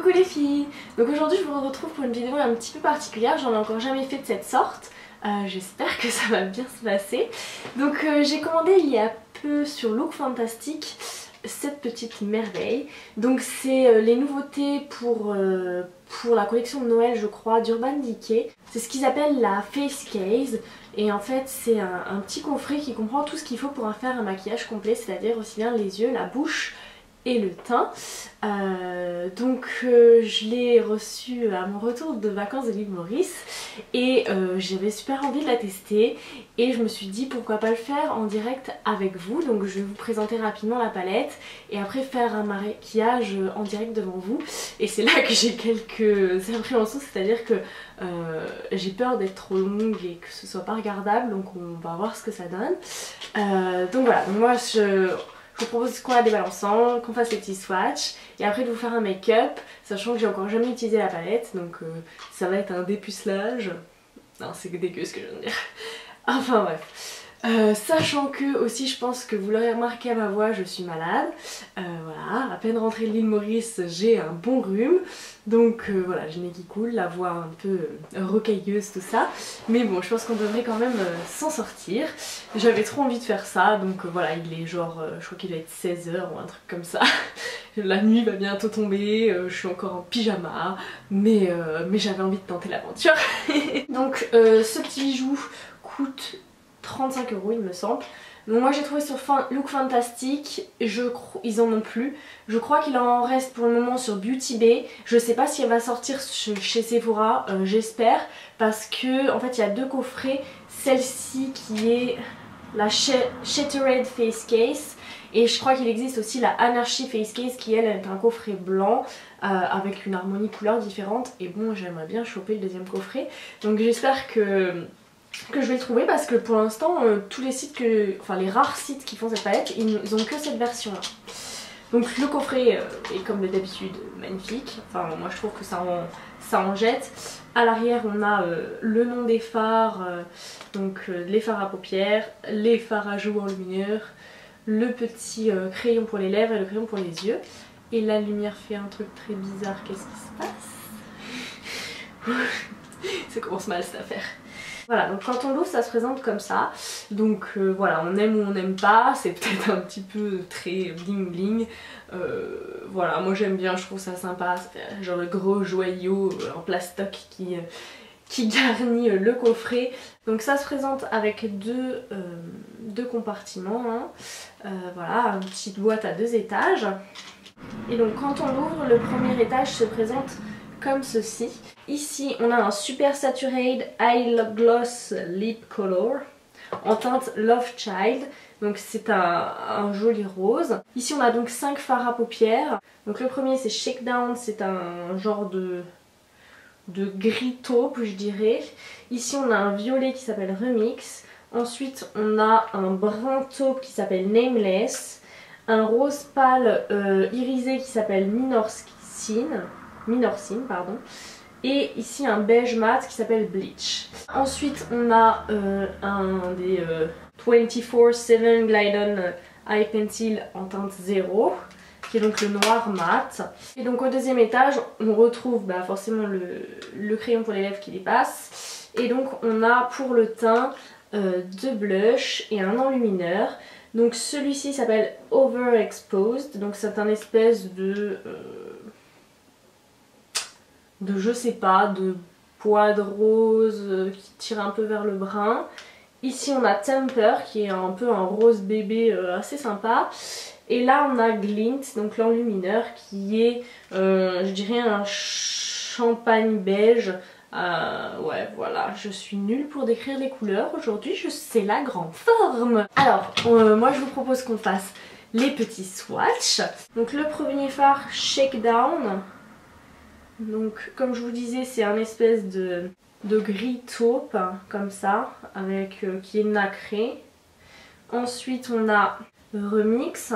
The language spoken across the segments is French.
Coucou les filles. Donc aujourd'hui je vous retrouve pour une vidéo un petit peu particulière, j'en ai encore jamais fait de cette sorte. J'espère que ça va bien se passer. Donc j'ai commandé il y a peu sur Look Fantastic cette petite merveille. Donc c'est les nouveautés pour la collection de Noël je crois d'Urban Decay. C'est ce qu'ils appellent la Face Case. Et en fait c'est un petit coffret qui comprend tout ce qu'il faut pour faire un maquillage complet, c'est-à-dire aussi bien les yeux, la bouche et le teint. Je l'ai reçu à mon retour de vacances de l'île Maurice et j'avais super envie de la tester et je me suis dit pourquoi pas le faire en direct avec vous. Donc je vais vous présenter rapidement la palette et après faire un maquillage en direct devant vous. Et c'est là que j'ai quelques appréhensions, c'est-à-dire que j'ai peur d'être trop longue et que ce soit pas regardable, donc on va voir ce que ça donne. Donc voilà, donc moi je vous propose qu'on la déballe ensemble, qu'on fasse les petits swatchs et après de vous faire un make-up, sachant que j'ai encore jamais utilisé la palette, donc ça va être un dépucelage. Non, c'est dégueu ce que je viens de dire. Enfin bref. Sachant que aussi je pense que vous l'aurez remarqué à ma voix, je suis malade. Voilà, à peine rentrée de l'île Maurice, j'ai un bon rhume. Donc voilà, j'ai le nez qui coule, la voix un peu rocailleuse, tout ça. Mais bon, je pense qu'on devrait quand même s'en sortir. J'avais trop envie de faire ça, donc voilà, il est genre, je crois qu'il doit être 16 h ou un truc comme ça. La nuit va bientôt tomber, je suis encore en pyjama, mais j'avais envie de tenter l'aventure. Donc ce petit bijou coûte 35 € il me semble. Donc moi j'ai trouvé sur Look Fantastic, ils en ont plus. Je crois qu'il en reste pour le moment sur Beauty Bay. Je sais pas si elle va sortir chez Sephora, j'espère. Parce que en fait il y a deux coffrets. Celle-ci qui est la Shattered Face Case. Et je crois qu'il existe aussi la Anarchy Face Case qui elle est un coffret blanc avec une harmonie couleur différente. Et bon, j'aimerais bien choper le deuxième coffret. Donc j'espère que je vais le trouver parce que pour l'instant tous les sites enfin les rares sites qui font cette palette, ils ont que cette version là. Donc le coffret est comme d'habitude magnifique, enfin moi je trouve que ça en jette. À l'arrière on a le nom des fards, donc les fards à paupières, les fards à joues enlumineurs, le petit crayon pour les lèvres et le crayon pour les yeux. Et la lumière fait un truc très bizarre, qu'est-ce qui se passe? Ça commence mal cette affaire. Voilà, donc quand on l'ouvre ça se présente comme ça. Donc voilà, on aime ou on n'aime pas, c'est peut-être un petit peu très bling bling. Voilà, moi j'aime bien, je trouve ça sympa, c'est genre le gros joyau en plastoc qui garnit le coffret. Donc ça se présente avec deux compartiments, hein. Voilà, une petite boîte à 2 étages. Et donc quand on l'ouvre, le premier étage se présente comme ceci. Ici on a un Super Saturated Eye Gloss Lip Color en teinte Love Child. Donc c'est un joli rose. Ici on a donc 5 fards à paupières. Donc le premier c'est Shakedown, c'est un genre de gris taupe je dirais. Ici on a un violet qui s'appelle Remix. Ensuite on a un brun taupe qui s'appelle Nameless. Un rose pâle irisé qui s'appelle Minorcine, pardon. Et ici un beige mat qui s'appelle Bleach. Ensuite on a un des 24/7 Glide On Eye Pencil en teinte 0 qui est donc le noir mat. Et donc au deuxième étage on retrouve forcément le crayon pour les lèvres qui dépasse. Et donc on a pour le teint 2 blushs et un enlumineur. Donc celui-ci s'appelle Overexposed, donc c'est un espèce de je sais pas, de poivre rose qui tire un peu vers le brun. Ici on a Temper qui est un peu un rose bébé assez sympa. Et là on a Glint, donc l'enlumineur qui est je dirais un champagne beige. Ouais voilà, je suis nulle pour décrire les couleurs aujourd'hui, c'est la grande forme. Alors moi je vous propose qu'on fasse les petits swatchs. Donc le premier phare Shakedown. Donc comme je vous disais c'est un espèce de gris taupe comme ça avec qui est nacré. Ensuite on a Remix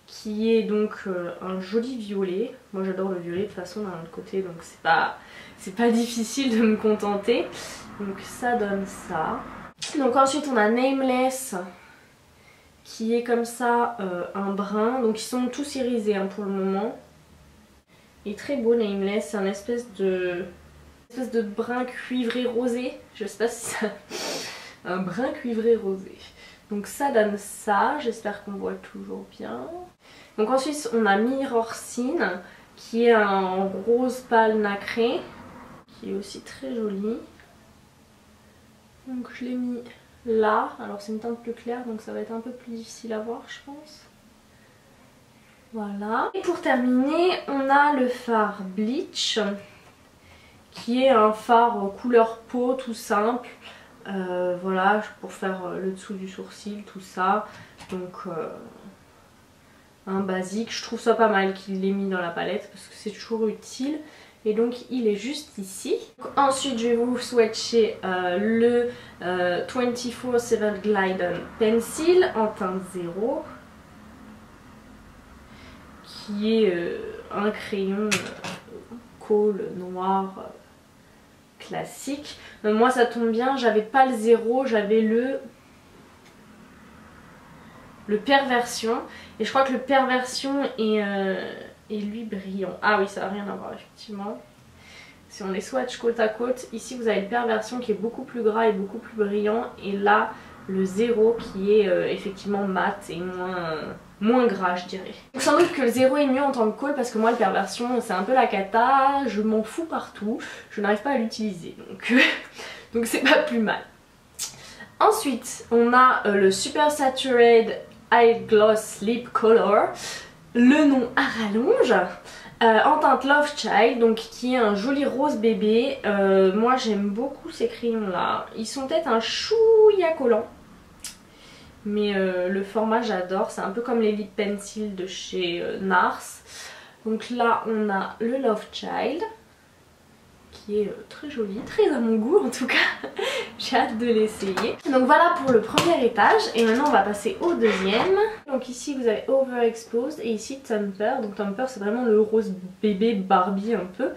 qui est donc un joli violet. Moi j'adore le violet de toute façon d'un autre côté, donc c'est pas difficile de me contenter. Donc ça donne ça. Donc ensuite on a Nameless qui est comme ça un brun. Donc ils sont tous irisés pour le moment. Il est très beau Nameless, c'est un espèce de brun cuivré rosé. Je sais pas si ça... un brun cuivré rosé. Donc ça donne ça, j'espère qu'on voit toujours bien. Donc ensuite on a Mirror Scene qui est un rose pâle nacré, qui est aussi très joli. Donc je l'ai mis là, alors c'est une teinte plus claire donc ça va être un peu plus difficile à voir je pense. Voilà. Et pour terminer on a le fard Bleach qui est un fard couleur peau tout simple. Voilà, pour faire le dessous du sourcil, tout ça. Donc un basique, je trouve ça pas mal qu'il l'ait mis dans la palette parce que c'est toujours utile. Et donc il est juste ici. Donc, ensuite je vais vous swatcher le 24/7 Glide Pencil en teinte 0. Qui est un crayon colle noir classique. Moi ça tombe bien, j'avais pas le 0, j'avais le Perversion. Et je crois que le Perversion est lui brillant. Ah oui, ça n'a rien à voir effectivement. Si on les swatch côte à côte, ici vous avez le Perversion qui est beaucoup plus gras et beaucoup plus brillant. Et là le 0 qui est effectivement mat et moins gras je dirais. Donc sans doute que le 0 est mieux en tant que colle parce que moi le Perversion c'est un peu la cata, je m'en fous partout, je n'arrive pas à l'utiliser donc c'est pas plus mal. Ensuite on a le Super Saturated Eye Gloss Lip Color, le nom à rallonge, en teinte Love Child, donc qui est un joli rose bébé. Moi j'aime beaucoup ces crayons là, ils sont peut-être un chouïa collant. Mais le format j'adore, c'est un peu comme les lip pencils de chez NARS. Donc là on a le Love Child qui est très joli, très à mon goût en tout cas. J'ai hâte de l'essayer. Donc voilà pour le premier étage et maintenant on va passer au deuxième. Donc ici vous avez Overexposed et ici Thumper. Donc Thumper c'est vraiment le rose bébé Barbie un peu.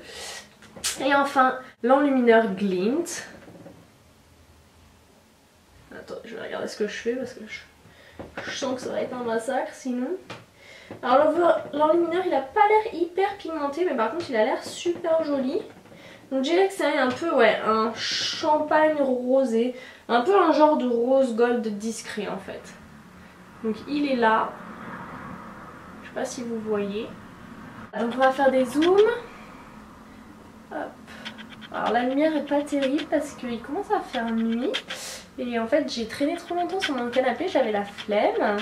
Et enfin l'enlumineur Glint. Attends, je vais regarder ce que je fais parce que je sens que ça va être un massacre sinon. Alors l'enlumineur il a pas l'air hyper pigmenté mais par contre il a l'air super joli. Donc je dirais que c'est un peu un champagne rosé, un peu un genre de rose gold discret en fait. Donc il est là, je sais pas si vous voyez. Donc on va faire des zooms. Hop. Alors la lumière est pas terrible parce qu'il commence à faire nuit. Et en fait j'ai traîné trop longtemps sur mon canapé, j'avais la flemme.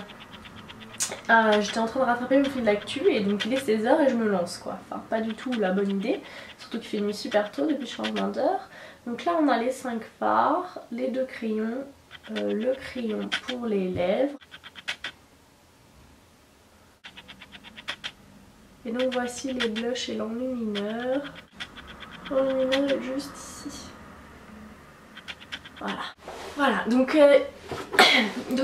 J'étais en train de rattraper mon fil d'actu et donc il est 16h et je me lance quoi. Enfin pas du tout la bonne idée. Surtout qu'il fait nuit super tôt depuis le changement d'heure. Donc là on a les 5 fards, les 2 crayons, le crayon pour les lèvres. Et donc voici les blushs et l'enlumineur. L'enlumineur est juste ici. Voilà. Voilà, donc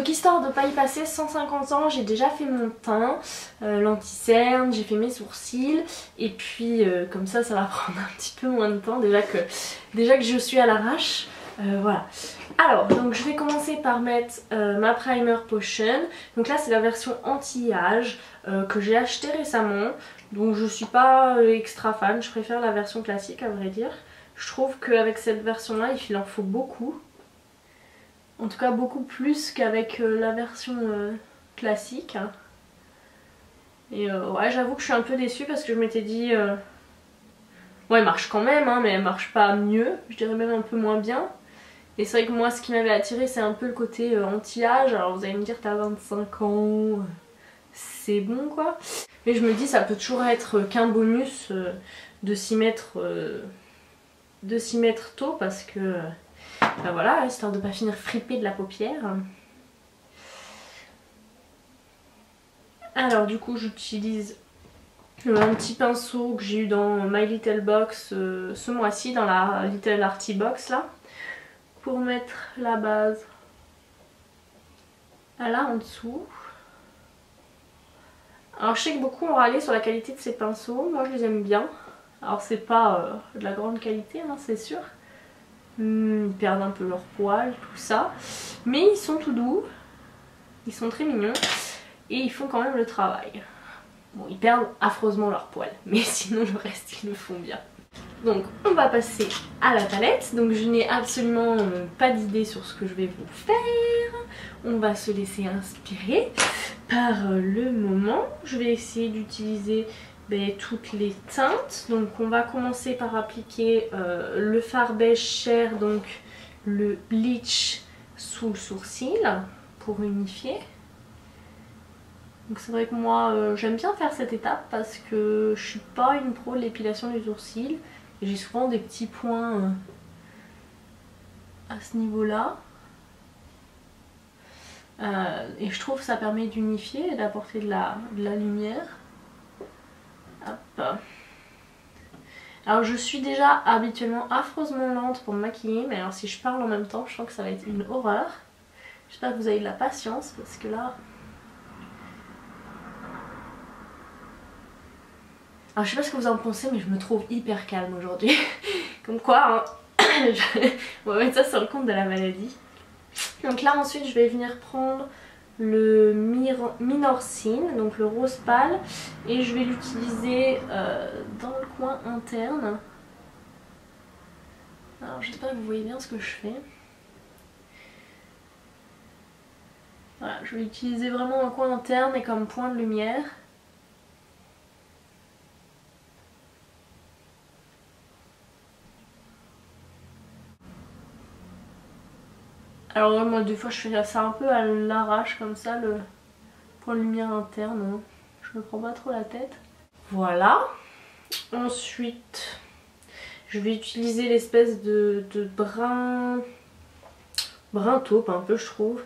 histoire de pas y passer 150 ans, j'ai déjà fait mon teint, l'anti-cerne, j'ai fait mes sourcils et puis comme ça va prendre un petit peu moins de temps déjà que je suis à l'arrache. Voilà. Alors, donc je vais commencer par mettre ma primer potion. Donc là c'est la version anti-âge que j'ai achetée récemment. Donc je suis pas extra fan, je préfère la version classique à vrai dire. Je trouve qu'avec cette version là il en faut beaucoup. En tout cas beaucoup plus qu'avec la version classique. Et ouais j'avoue que je suis un peu déçue parce que je m'étais dit... Ouais elle marche quand même hein, mais elle marche pas mieux. Je dirais même un peu moins bien. Et c'est vrai que moi ce qui m'avait attiré c'est un peu le côté anti-âge. Alors vous allez me dire t'as 25 ans, c'est bon quoi. Mais je me dis ça peut toujours être qu'un bonus de s'y mettre tôt parce que... Ben voilà, histoire de pas finir fripée de la paupière. Alors du coup j'utilise un petit pinceau que j'ai eu dans My Little Box ce mois-ci, dans la Little Arty Box là, pour mettre la base là en dessous. Alors je sais que beaucoup ont râlé sur la qualité de ces pinceaux, moi je les aime bien. Alors c'est pas de la grande qualité hein, c'est sûr. Ils perdent un peu leur poil, tout ça. Mais ils sont tout doux, ils sont très mignons et ils font quand même le travail. Bon, ils perdent affreusement leur poil, mais sinon le reste ils le font bien. Donc on va passer à la palette. Donc je n'ai absolument pas d'idée sur ce que je vais vous faire. On va se laisser inspirer par le moment. Je vais essayer d'utiliser toutes les teintes. Donc on va commencer par appliquer le fard beige chair, donc le bleach sous le sourcil pour unifier. Donc c'est vrai que moi j'aime bien faire cette étape parce que je suis pas une pro de l'épilation du sourcil. J'ai souvent des petits points à ce niveau là. Et je trouve que ça permet d'unifier et d'apporter de la lumière. Hop. Alors je suis déjà habituellement affreusement lente pour me maquiller, mais alors si je parle en même temps je sens que ça va être une horreur. J'espère que vous avez de la patience parce que là... Alors je sais pas ce que vous en pensez, mais je me trouve hyper calme aujourd'hui. Comme quoi, hein, on va mettre ça sur le compte de la maladie. Donc là ensuite je vais venir prendre le Minorcine, donc le rose pâle, et je vais l'utiliser dans le coin interne. Alors j'espère que vous voyez bien ce que je fais. Voilà, je vais l'utiliser vraiment dans le coin interne et comme point de lumière. Alors moi des fois je fais ça un peu à l'arrache comme ça, le point de lumière interne, hein. Je me prends pas trop la tête. Voilà. Ensuite je vais utiliser l'espèce de brun taupe un peu je trouve,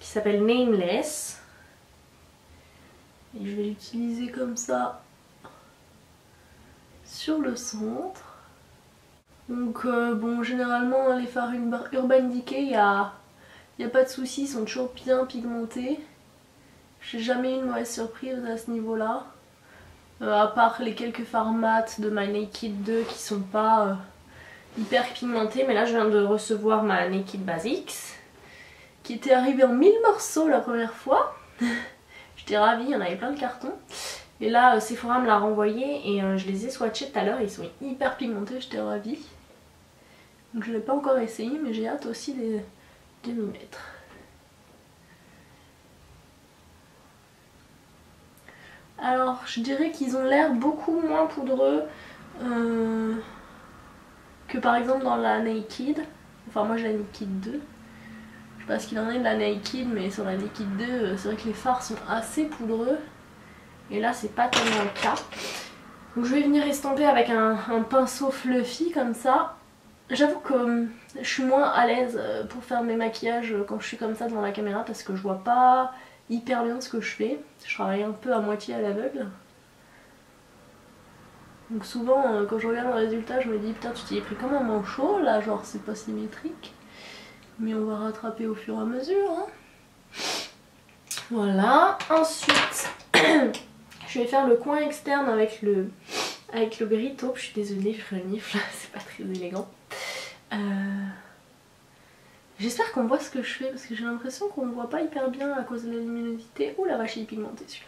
qui s'appelle Nameless. Et je vais l'utiliser comme ça sur le centre. Donc bon, généralement les fards Urban Decay, il n'y a pas de soucis, ils sont toujours bien pigmentés. J'ai jamais eu une mauvaise surprise à ce niveau là. À part les quelques fards mat de ma Naked 2 qui sont pas hyper pigmentés. Mais là je viens de recevoir ma Naked Basics qui était arrivée en 1000 morceaux la première fois. J'étais ravie, il y en avait plein de cartons. Et là Sephora me l'a renvoyé et je les ai swatchés tout à l'heure, ils sont hyper pigmentés, j'étais ravie. Donc je ne l'ai pas encore essayé mais j'ai hâte aussi de m'y mettre. Alors je dirais qu'ils ont l'air beaucoup moins poudreux que par exemple dans la Naked. Enfin moi j'ai la Naked 2. Je sais pas ce qu'il en est de la Naked, mais sur la Naked 2 c'est vrai que les fards sont assez poudreux. Et là c'est pas tellement le cas. Donc je vais venir estomper avec un pinceau fluffy comme ça. J'avoue que je suis moins à l'aise pour faire mes maquillages quand je suis comme ça devant la caméra parce que je vois pas hyper bien ce que je fais. Je travaille un peu à moitié à l'aveugle. Donc souvent quand je regarde le résultat je me dis putain tu t'y es pris comme un manchot là, genre c'est pas symétrique. Mais on va rattraper au fur et à mesure. Hein. Voilà, ensuite je vais faire le coin externe avec le gris taupe. Je suis désolée, je renifle, c'est pas très élégant. J'espère qu'on voit ce que je fais parce que j'ai l'impression qu'on ne voit pas hyper bien à cause de la luminosité. Ouh la vache, il est pigmenté celui-là.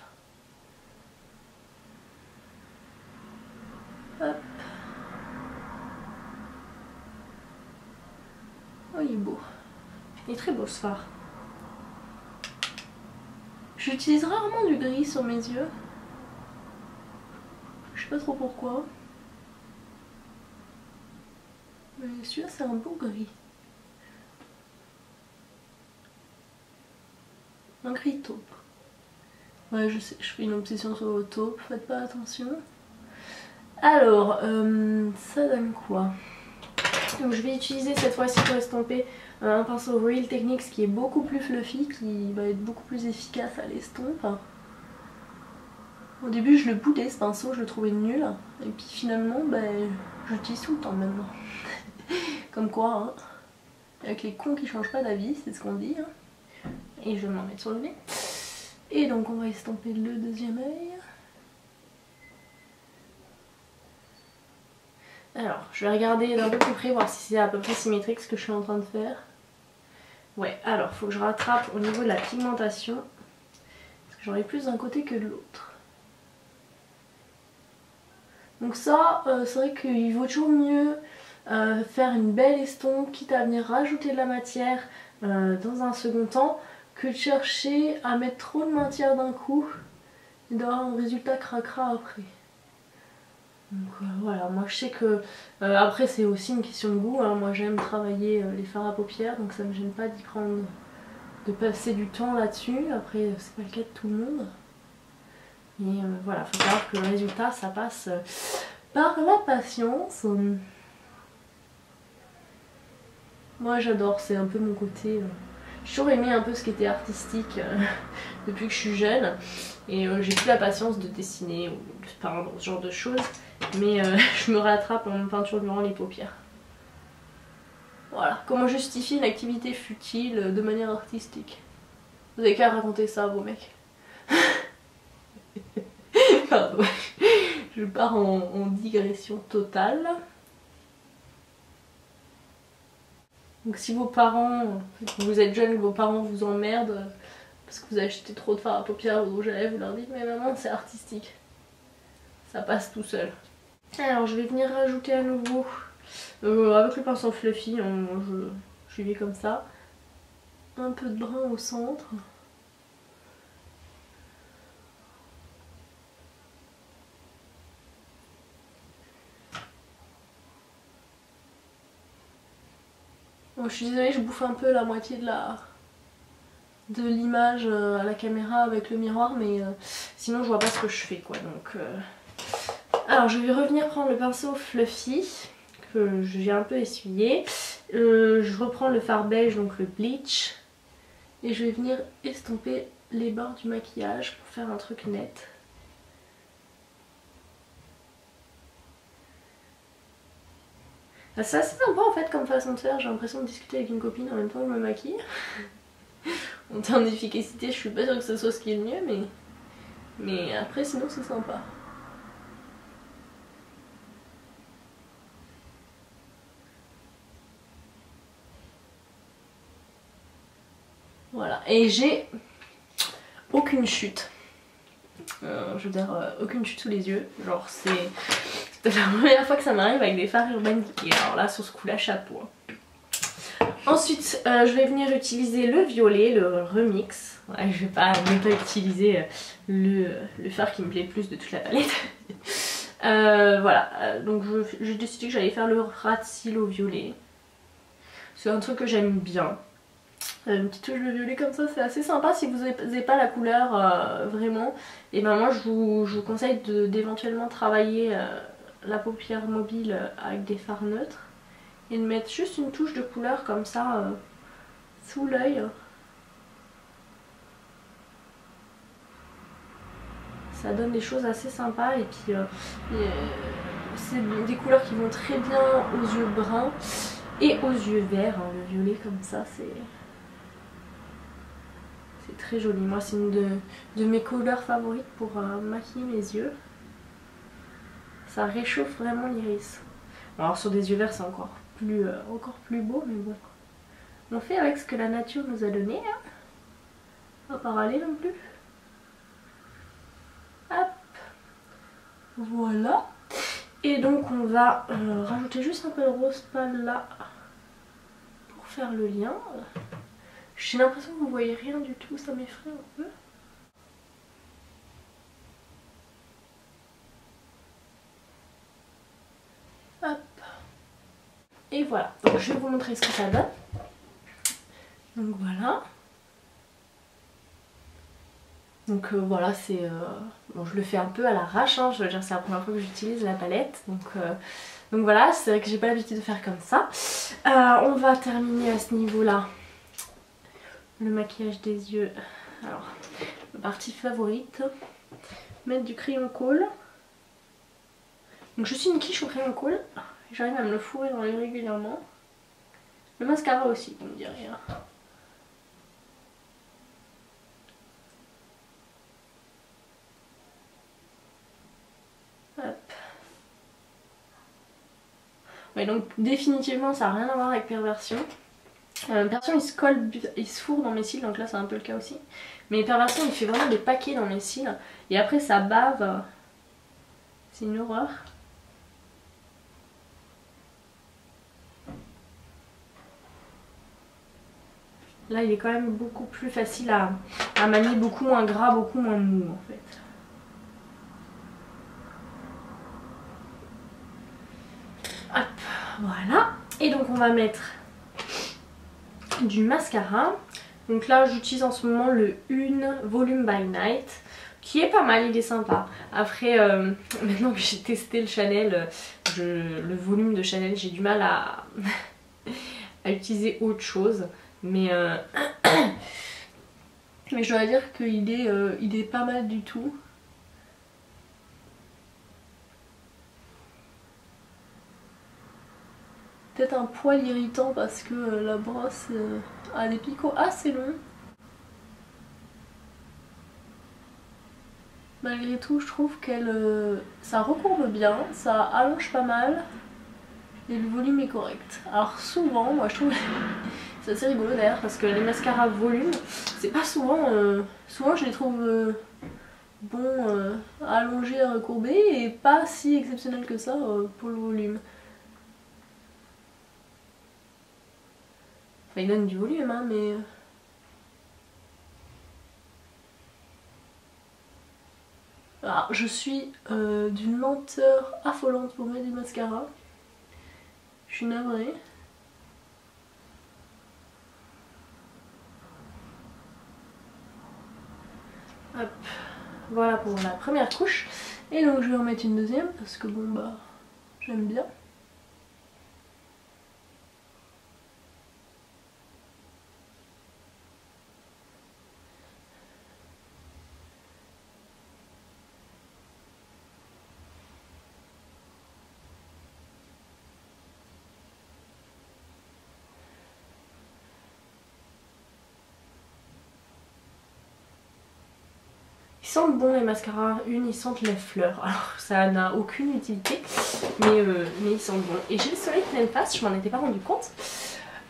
Hop. Oh il est beau. Il est très beau ce fard. J'utilise rarement du gris sur mes yeux. Je sais pas trop pourquoi. Mais celui-là c'est un beau gris. Un gris taupe. Ouais je sais, je fais une obsession sur le taupe, faites pas attention. Alors, ça donne quoi? Donc je vais utiliser cette fois-ci pour estomper un pinceau Real Techniques qui est beaucoup plus fluffy, qui va être beaucoup plus efficace à l'estompe. Au début je le boudais ce pinceau, je le trouvais nul. Et puis finalement je l'utilise tout le temps maintenant. Comme quoi, hein. Avec les cons qui changent pas d'avis, c'est ce qu'on dit. Hein. Et je vais m'en mettre sur le nez. Et donc on va estomper le deuxième œil. Alors, je vais regarder d'un peu plus près, voir si c'est à peu près symétrique ce que je suis en train de faire. Ouais, alors il faut que je rattrape au niveau de la pigmentation. Parce que j'en ai plus d'un côté que de l'autre. Donc ça, c'est vrai qu'il vaut toujours mieux faire une belle estompe, quitte à venir rajouter de la matière dans un second temps, que de chercher à mettre trop de matière d'un coup et d'avoir un résultat cracra après. Donc voilà, moi je sais que après c'est aussi une question de goût, hein. Moi j'aime travailler les fards à paupières, donc ça me gêne pas d'y prendre, de passer du temps là-dessus. Après c'est pas le cas de tout le monde. Mais voilà, faut savoir que le résultat ça passe par la patience. Moi j'adore, c'est un peu mon côté. J'ai toujours aimé un peu ce qui était artistique depuis que je suis jeune. Et j'ai plus la patience de dessiner ou de peindre, ce genre de choses. Mais je me rattrape en peinturant les paupières. Voilà, comment justifier une activité futile de manière artistique? Vous avez qu'à raconter ça à vos mecs. Pardon, je pars en digression totale. Donc si vos parents, vous êtes jeunes, vos parents vous emmerdent parce que vous achetez trop de fard à paupières ou de rouge à lèvres, vous leur dites mais maman c'est artistique. Ça passe tout seul. Alors je vais venir rajouter à nouveau avec le pinceau fluffy, hein, je vais comme ça, un peu de brun au centre. Bon, je suis désolée, je bouffe un peu la moitié de l'image à la caméra avec le miroir, mais sinon je vois pas ce que je fais quoi. Donc, alors je vais revenir prendre le pinceau fluffy que j'ai un peu essuyé. Je reprends le fard beige, donc le bleach, et je vais venir estomper les bords du maquillage pour faire un truc net. C'est assez sympa en fait comme façon de faire, j'ai l'impression de discuter avec une copine en même temps que je me maquille. En termes d'efficacité, je suis pas sûre que ce soit ce qui est le mieux, mais après sinon c'est sympa. Voilà, et j'ai aucune chute. Je veux dire, aucune chute sous les yeux. Genre c'est peut-être la première fois que ça m'arrive avec des fards Urban Decay. Alors là sur ce coup là, chapeau. Ensuite je vais venir utiliser le violet, le remix. Ouais, je vais pas utiliser le fard qui me plaît plus de toute la palette. Voilà, donc j'ai décidé que j'allais faire le rat de cils au violet. C'est un truc que j'aime bien. Une petite touche de violet comme ça, c'est assez sympa. Si vous n'avez pas la couleur vraiment, et ben moi je vous conseille d'éventuellement travailler la paupière mobile avec des fards neutres et de mettre juste une touche de couleur comme ça sous l'œil. Ça donne des choses assez sympas et puis c'est des couleurs qui vont très bien aux yeux bruns et aux yeux verts, hein. Le violet comme ça c'est très joli. Moi c'est une de mes couleurs favorites pour maquiller mes yeux. Ça réchauffe vraiment l'iris. Bon, alors sur des yeux verts c'est encore plus beau, mais bon. On fait avec ce que la nature nous a donné, hein. On va pas râler non plus. Hop. Voilà. Et donc on va rajouter juste un peu de rose pâle là pour faire le lien. J'ai l'impression que vous voyez rien du tout, ça m'effraie un peu. Hop. Et voilà, donc je vais vous montrer ce que ça donne. Donc voilà. Donc voilà, c'est bon, je le fais un peu à l'arrache, hein. Je veux dire c'est la première fois que j'utilise la palette. Donc voilà, c'est vrai que j'ai pas l'habitude de faire comme ça. On va terminer à ce niveau là le maquillage des yeux. Alors, ma partie favorite, mettre du crayon colle. Donc je suis une quiche au crayon colle, j'arrive à me le fourrer dans l'œil régulièrement. Le mascara aussi, vous me direz. Hop. Ouais, donc définitivement ça n'a rien à voir avec Perversion. Perversion il se fourre dans mes cils, donc là c'est un peu le cas aussi. Mais Perversion il fait vraiment des paquets dans mes cils. Et après ça bave. C'est une horreur. Là il est quand même beaucoup plus facile à manier, beaucoup moins gras, beaucoup moins mou en fait. Hop, voilà. Et donc on va mettre du mascara. Donc là j'utilise en ce moment le Une Volume by Night, qui est pas mal, il est sympa. Après maintenant que j'ai testé le Chanel, le volume de Chanel, j'ai du mal à utiliser autre chose. Mais je dois dire qu'il est pas mal du tout. Peut-être un poil irritant parce que la brosse a des picots assez longs. Malgré tout, je trouve ça recourbe bien, ça allonge pas mal et le volume est correct. Alors souvent, moi je trouve c'est assez rigolo d'ailleurs parce que les mascaras volume, c'est pas souvent, souvent je les trouve bons allongés, recourbés et pas si exceptionnels que ça pour le volume. Enfin, il donne du volume, hein, mais... Alors, je suis d'une lenteur affolante pour mettre du mascara. Je suis navrée. Hop. Voilà pour la première couche. Et donc je vais en mettre une deuxième parce que bon bah j'aime bien. Ils sentent bon les mascaras Une, ils sentent les fleurs. Alors ça n'a aucune utilité, mais ils sentent bon. Et j'ai le soleil pleine face, je m'en étais pas rendu compte.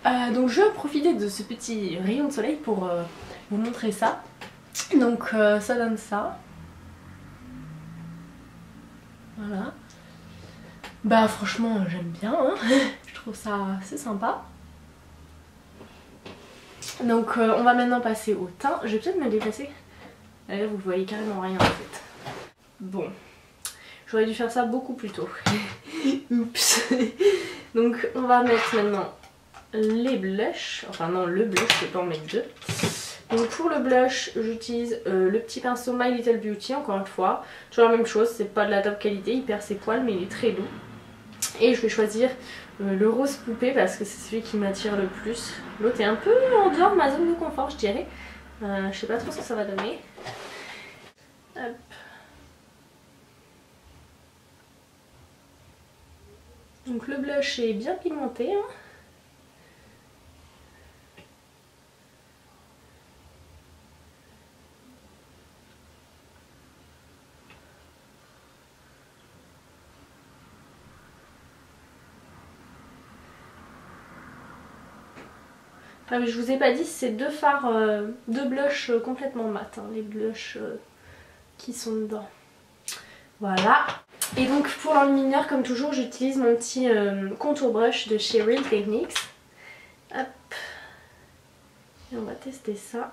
Donc je vais profiter de ce petit rayon de soleil pour vous montrer ça. Donc ça donne ça. Voilà. Bah franchement j'aime bien, hein. Je trouve ça assez sympa. Donc on va maintenant passer au teint. Je vais peut-être me déplacer. Là vous voyez carrément rien en fait. Bon, j'aurais dû faire ça beaucoup plus tôt. Oups. Donc on va mettre maintenant les blushs. Enfin non, le blush, je peux en mettre deux. Donc pour le blush, j'utilise le petit pinceau My Little Beauty, encore une fois. Toujours la même chose, c'est pas de la top qualité, il perd ses poils mais il est très doux. Et je vais choisir le rose poupée parce que c'est celui qui m'attire le plus. L'autre est un peu en dehors de ma zone de confort, je dirais. Je sais pas trop ce que ça va donner. Hop. Donc le blush est bien pigmenté, hein. Ah mais je vous ai pas dit, c'est deux fards, deux blushs complètement mat, hein, les blushs qui sont dedans. Voilà. Et donc pour l'enlumineur, comme toujours, j'utilise mon petit contour brush de chez Real Techniques. Hop. Et on va tester ça.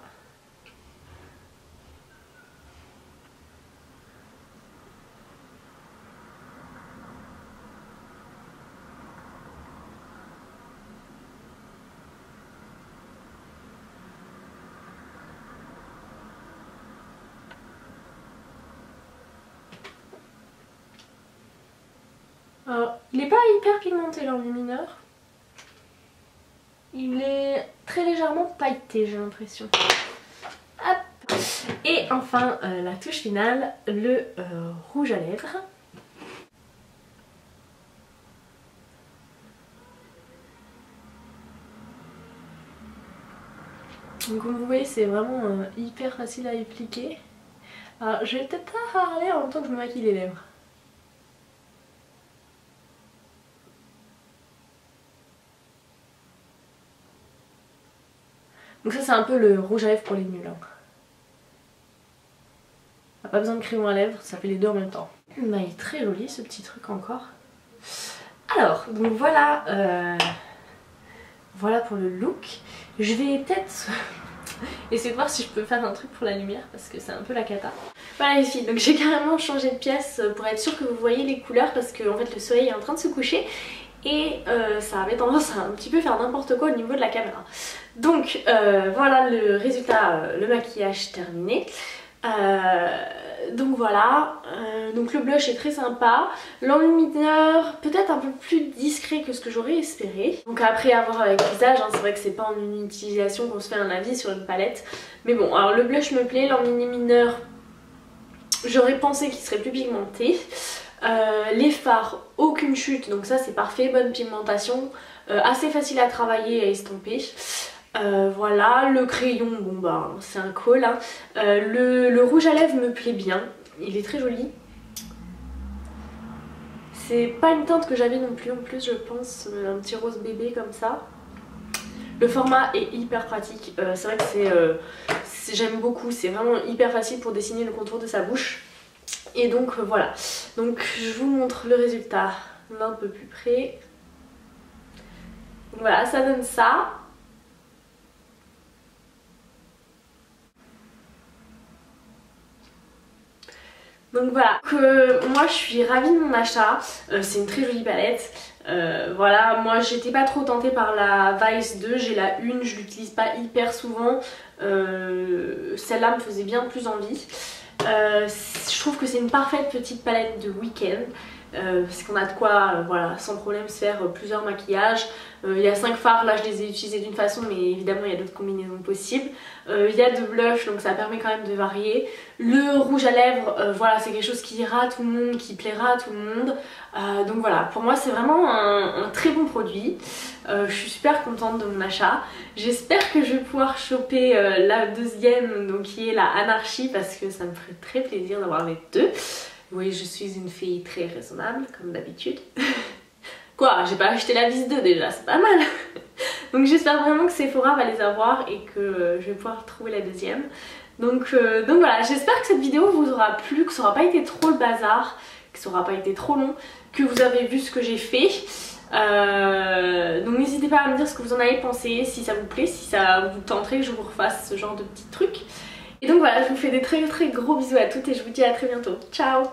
Alors, il n'est pas hyper pigmenté l'enlumineur. Il est très légèrement pailleté, j'ai l'impression. Hop. Et enfin, la touche finale, le rouge à lèvres. Donc comme vous voyez, c'est vraiment hyper facile à appliquer. Alors, je vais peut-être pas parler en même temps que je me maquille les lèvres. Donc ça c'est un peu le rouge à lèvres pour les nuls. Hein. On n'a pas besoin de crayon à lèvres, ça fait les deux en même temps. Bah, il est très joli ce petit truc encore. Alors, donc voilà, voilà pour le look. Je vais peut-être essayer de voir si je peux faire un truc pour la lumière parce que c'est un peu la cata. Voilà les filles, donc j'ai carrément changé de pièce pour être sûre que vous voyez les couleurs parce que en fait le soleil est en train de se coucher et ça avait tendance à un petit peu faire n'importe quoi au niveau de la caméra. Donc voilà le résultat, le maquillage terminé. Donc voilà, donc le blush est très sympa, l'enlumineur peut-être un peu plus discret que ce que j'aurais espéré. Donc après avoir avec le visage, hein, c'est vrai que c'est pas en une utilisation qu'on se fait un avis sur une palette. Mais bon, alors le blush me plaît, l'enlumineur j'aurais pensé qu'il serait plus pigmenté. Les fards, aucune chute, donc ça c'est parfait, bonne pigmentation, assez facile à travailler et à estomper. Voilà, le crayon, bon bah c'est un call hein. Le rouge à lèvres me plaît bien, il est très joli. C'est pas une teinte que j'avais non plus en plus je pense, un petit rose bébé comme ça. Le format est hyper pratique, c'est vrai que j'aime beaucoup, c'est vraiment hyper facile pour dessiner le contour de sa bouche. Et donc voilà, donc je vous montre le résultat d'un peu plus près. Donc voilà, ça donne ça. Donc voilà, moi je suis ravie de mon achat, c'est une très jolie palette. Voilà, moi j'étais pas trop tentée par la Vice 2, j'ai la 1, je l'utilise pas hyper souvent. Celle-là me faisait bien plus envie. Je trouve que c'est une parfaite petite palette de week-end. Parce qu'on a de quoi voilà, sans problème se faire plusieurs maquillages. Il y a 5 fards, là je les ai utilisés d'une façon mais évidemment il y a d'autres combinaisons possibles. Il y a de blush donc ça permet quand même de varier. Le rouge à lèvres, voilà c'est quelque chose qui ira à tout le monde, qui plaira à tout le monde. Donc voilà, pour moi c'est vraiment un très bon produit. Je suis super contente de mon achat. J'espère que je vais pouvoir choper la deuxième donc qui est la Anarchie parce que ça me ferait très plaisir d'avoir les deux. Oui, je suis une fille très raisonnable, comme d'habitude. Quoi, j'ai pas acheté la Vice 2 déjà, c'est pas mal. Donc j'espère vraiment que Sephora va les avoir et que je vais pouvoir trouver la deuxième. Donc voilà, j'espère que cette vidéo vous aura plu, que ça aura pas été trop le bazar, que ça aura pas été trop long, que vous avez vu ce que j'ai fait. Donc n'hésitez pas à me dire ce que vous en avez pensé, si ça vous plaît, si ça vous tenterait que je vous refasse ce genre de petits trucs. Et donc voilà, je vous fais des très gros bisous à toutes et je vous dis à très bientôt. Ciao!